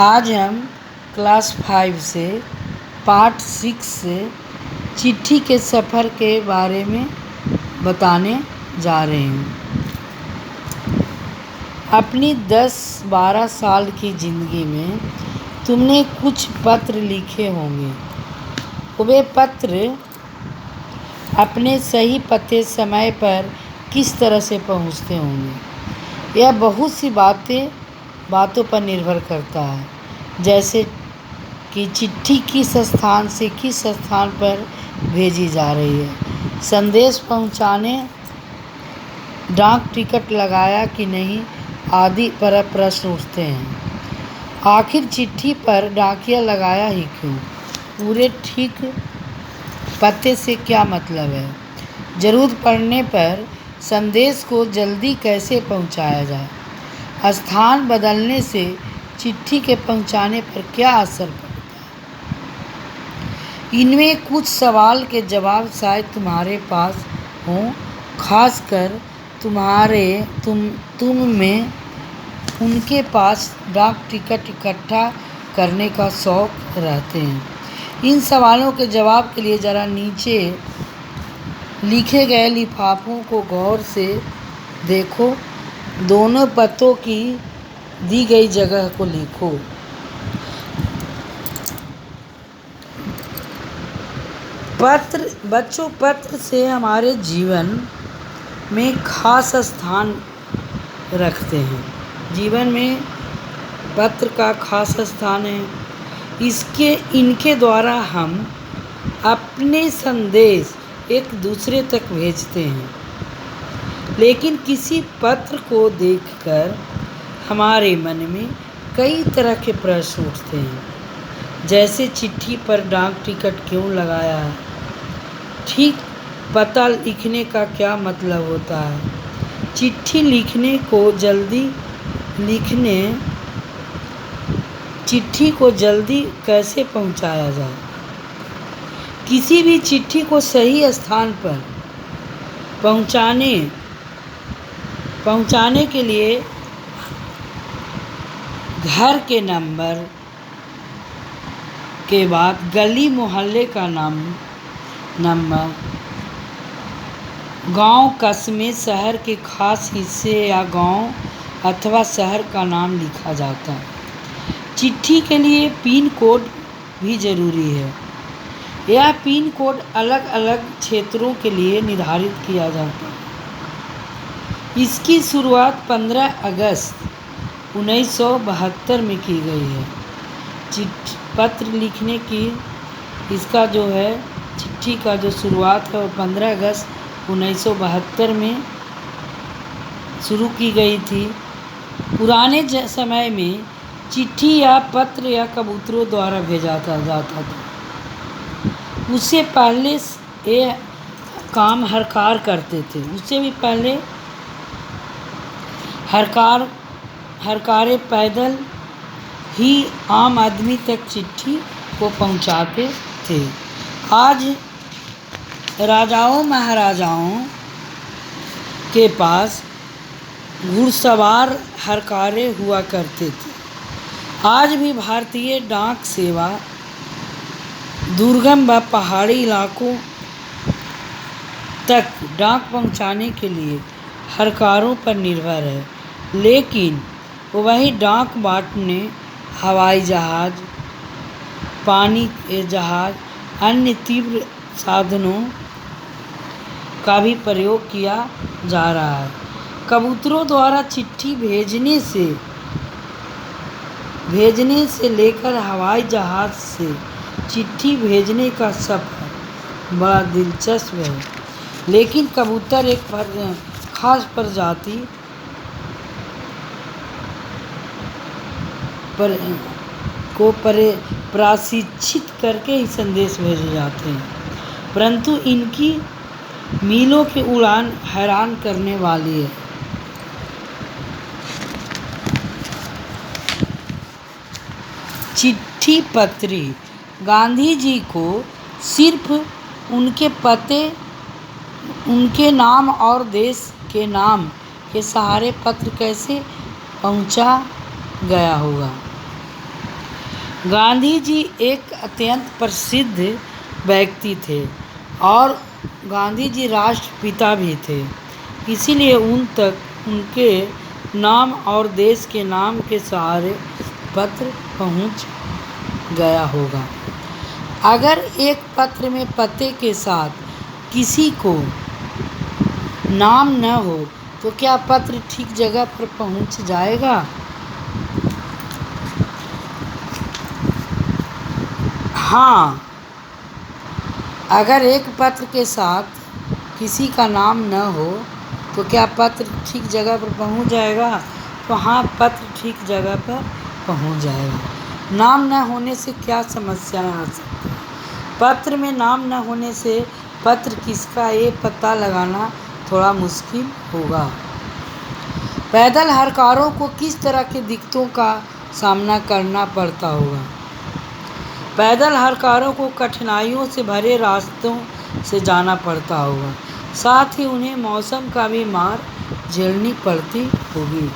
आज हम क्लास 5 से पार्ट 6 से चिट्ठी के सफ़र के बारे में बताने जा रहे हैं। अपनी 10-12 साल की ज़िंदगी में तुमने कुछ पत्र लिखे होंगे। वे पत्र अपने सही पते समय पर किस तरह से पहुंचते होंगे, यह बहुत सी बातों पर निर्भर करता है, जैसे कि चिट्ठी किस स्थान से किस स्थान पर भेजी जा रही है, संदेश पहुंचाने डाक टिकट लगाया कि नहीं आदि पर प्रश्न उठते हैं। आखिर चिट्ठी पर डाकिया लगाया ही क्यों? पूरे ठीक पते से क्या मतलब है? ज़रूरत पड़ने पर संदेश को जल्दी कैसे पहुंचाया जाए? स्थान बदलने से चिट्ठी के पहुंचाने पर क्या असर पड़ता है? इनमें कुछ सवाल के जवाब शायद तुम्हारे पास हों, खासकर तुम में उनके पास डाक टिकट इकट्ठा करने का शौक़ रहते हैं। इन सवालों के जवाब के लिए ज़रा नीचे लिखे गए लिफाफों को गौर से देखो। दोनों पतों की दी गई जगह को लिखो। पत्र से हमारे जीवन में खास स्थान रखते हैं। जीवन में पत्र का खास स्थान है। इनके द्वारा हम अपने संदेश एक दूसरे तक भेजते हैं। लेकिन किसी पत्र को देखकर हमारे मन में कई तरह के प्रश्न उठते हैं, जैसे चिट्ठी पर डाक टिकट क्यों लगाया है? ठीक पता लिखने का क्या मतलब होता है? चिट्ठी को जल्दी कैसे पहुंचाया जाए? किसी भी चिट्ठी को सही स्थान पर पहुंचाने के लिए घर के नंबर के बाद गली मोहल्ले का नंबर, गांव कस्बे शहर के खास हिस्से या गांव अथवा शहर का नाम लिखा जाता है। चिट्ठी के लिए पिन कोड भी ज़रूरी है। यह पिन कोड अलग अलग क्षेत्रों के लिए निर्धारित किया जाता है। इसकी शुरुआत 15 अगस्त 1972 में की गई है। पत्र लिखने की चिट्ठी का जो शुरुआत है वो 15 अगस्त 1972 में शुरू की गई थी। पुराने समय में चिट्ठी या पत्र या कबूतरों द्वारा भेजा जाता था। उससे पहले ये काम हरकार करते थे। उससे भी पहले हरकारे पैदल ही आम आदमी तक चिट्ठी को पहुंचाते थे। आज राजाओं महाराजाओं के पास घुड़सवार हरकारे हुआ करते थे। आज भी भारतीय डाक सेवा दुर्गम व पहाड़ी इलाकों तक डाक पहुंचाने के लिए हरकारों पर निर्भर है। लेकिन वही डाक बांटने हवाई जहाज, पानी के जहाज, अन्य तीव्र साधनों का भी प्रयोग किया जा रहा है। कबूतरों द्वारा चिट्ठी भेजने से लेकर हवाई जहाज से चिट्ठी भेजने का सफ़र बड़ा दिलचस्प है। लेकिन कबूतर एक खास प्रजाति को प्रशिक्षित करके ही संदेश भेजे जाते हैं, परंतु इनकी मीलों की उड़ान हैरान करने वाली है। चिट्ठी पत्री गांधी जी को सिर्फ उनके पते, उनके नाम और देश के नाम के सहारे पत्र कैसे पहुंचा गया होगा? गांधी जी एक अत्यंत प्रसिद्ध व्यक्ति थे और गांधी जी राष्ट्रपिता भी थे, इसीलिए उन तक उनके नाम और देश के नाम के सहारे पत्र पहुंच गया होगा। अगर एक पत्र में पते के साथ किसी को नाम न हो तो क्या पत्र ठीक जगह पर पहुंच जाएगा? हाँ, अगर एक पत्र के साथ किसी का नाम न हो तो क्या पत्र ठीक जगह पर पहुंच जाएगा? तो हाँ, पत्र ठीक जगह पर पहुंच जाएगा। नाम न होने से क्या समस्याएं आ सकती हैं? पत्र में नाम न होने से पत्र किसका ये पता लगाना थोड़ा मुश्किल होगा। पैदल हरकारों को किस तरह की दिक्कतों का सामना करना पड़ता होगा? पैदल हरकारों को कठिनाइयों से भरे रास्तों से जाना पड़ता होगा, साथ ही उन्हें मौसम का भी मार झेलनी पड़ती होगी।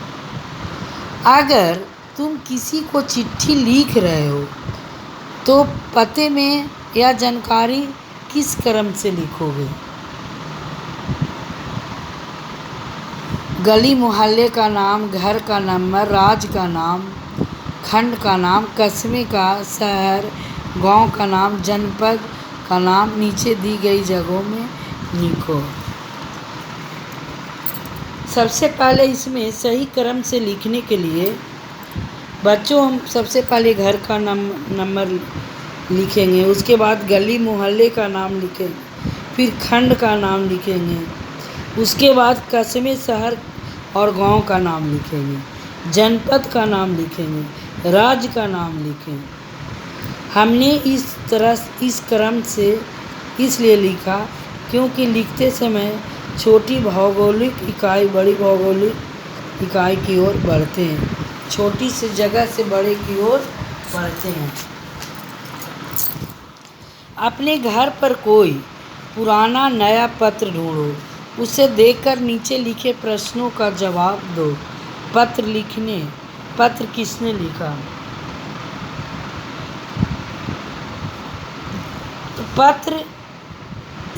अगर तुम किसी को चिट्ठी लिख रहे हो तो पते में यह जानकारी किस क्रम से लिखोगे? गली मोहल्ले का नाम, घर का नंबर, राज्य का नाम, खंड का नाम, कस्बे का, शहर, गांव का नाम, जनपद का नाम नीचे दी गई जगहों में लिखो। सबसे पहले इसमें सही क्रम से लिखने के लिए बच्चों हम सबसे पहले घर का नंबर लिखेंगे, उसके बाद गली मोहल्ले का नाम लिखेंगे, फिर खंड का नाम लिखेंगे, उसके बाद कस्बे, शहर और गांव का नाम लिखेंगे, जनपद का नाम लिखेंगे, राज्य का नाम लिखेंगे। हमने इस क्रम से इसलिए लिखा क्योंकि लिखते समय छोटी भौगोलिक इकाई बड़ी भौगोलिक इकाई की ओर बढ़ते हैं, छोटी सी जगह से बड़े की ओर बढ़ते हैं। अपने घर पर कोई पुराना नया पत्र ढूंढो, उसे देखकर नीचे लिखे प्रश्नों का जवाब दो। पत्र किसने लिखा? तो पत्र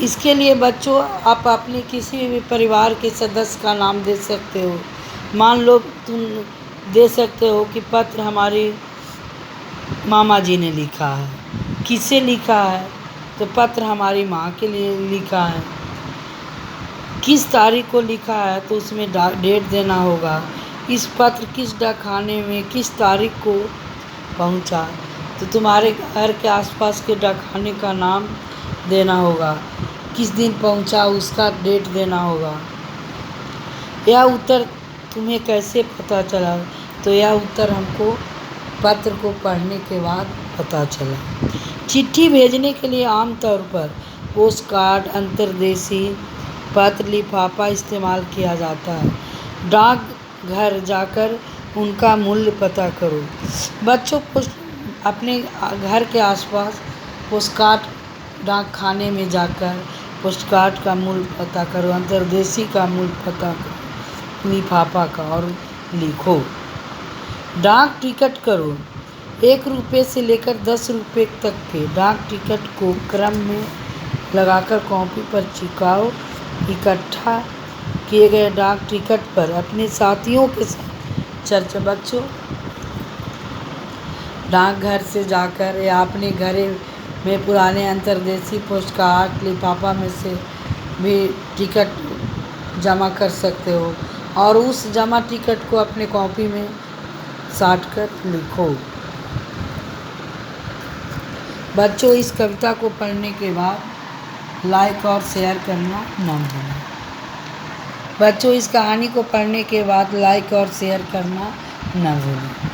इसके लिए बच्चों आप अपने किसी भी परिवार के सदस्य का नाम दे सकते हो। मान लो तुम दे सकते हो कि पत्र हमारे मामा जी ने लिखा है। किसे लिखा है? तो पत्र हमारी माँ के लिए लिखा है। किस तारीख को लिखा है? तो उसमें डेट देना होगा। इस पत्र किस डाकखाने में किस तारीख को पहुँचा? तो तुम्हारे घर के आसपास के डाकखाने का नाम देना होगा। किस दिन पहुंचा उसका डेट देना होगा। यह उत्तर तुम्हें कैसे पता चला? तो यह उत्तर हमको पत्र को पढ़ने के बाद पता चला। चिट्ठी भेजने के लिए आमतौर पर पोस्ट कार्ड, अंतर्देशीय पत्र, लिफाफा इस्तेमाल किया जाता है। डाक घर जाकर उनका मूल्य पता करो। बच्चों को अपने घर के आसपास पोस्टकार्ड डाक खाने में जाकर पोस्टकार्ड का मूल्य पता करो, अंतर्देशीय का मूल्य पता करो, लिफाफा का, और लिखो। डाक टिकट करो। 1 रुपये से लेकर 10 रुपये तक के डाक टिकट को क्रम में लगाकर कॉपी पर चिपकाओ। इकट्ठा किए गए डाक टिकट पर अपने साथियों के साथ चर्चा। बच्चों डाकघर से जाकर या अपने घर में पुराने अंतर्देशीय पोस्टकार्ड, लिफाफा में से भी टिकट जमा कर सकते हो और उस जमा टिकट को अपने कॉपी में साट कर लिखो। बच्चों इस कविता को पढ़ने के बाद लाइक और शेयर करना न भूलें। बच्चों इस कहानी को पढ़ने के बाद लाइक और शेयर करना न भूलें।